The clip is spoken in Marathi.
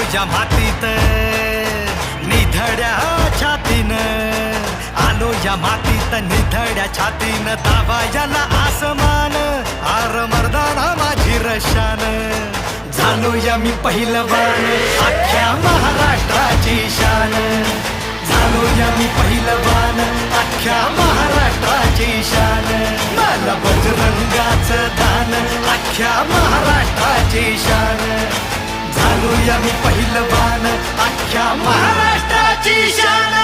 या मातीत निधड्या छातीनं, आलो या मातीत निधड्या छातीनं, ताबायाला आसमान आर मर्दाना माझी रशान. झालो या मी पहिलवान अख्ख्या महाराष्ट्राची शान. झालो या मी पहिलवान अख्ख्या महाराष्ट्राची शान. मला बजरंगाचं दान अख्ख्या महाराष्ट्राची शान. झालो या मी पहिलवान अख्ख्या महाराष्ट्राची शान.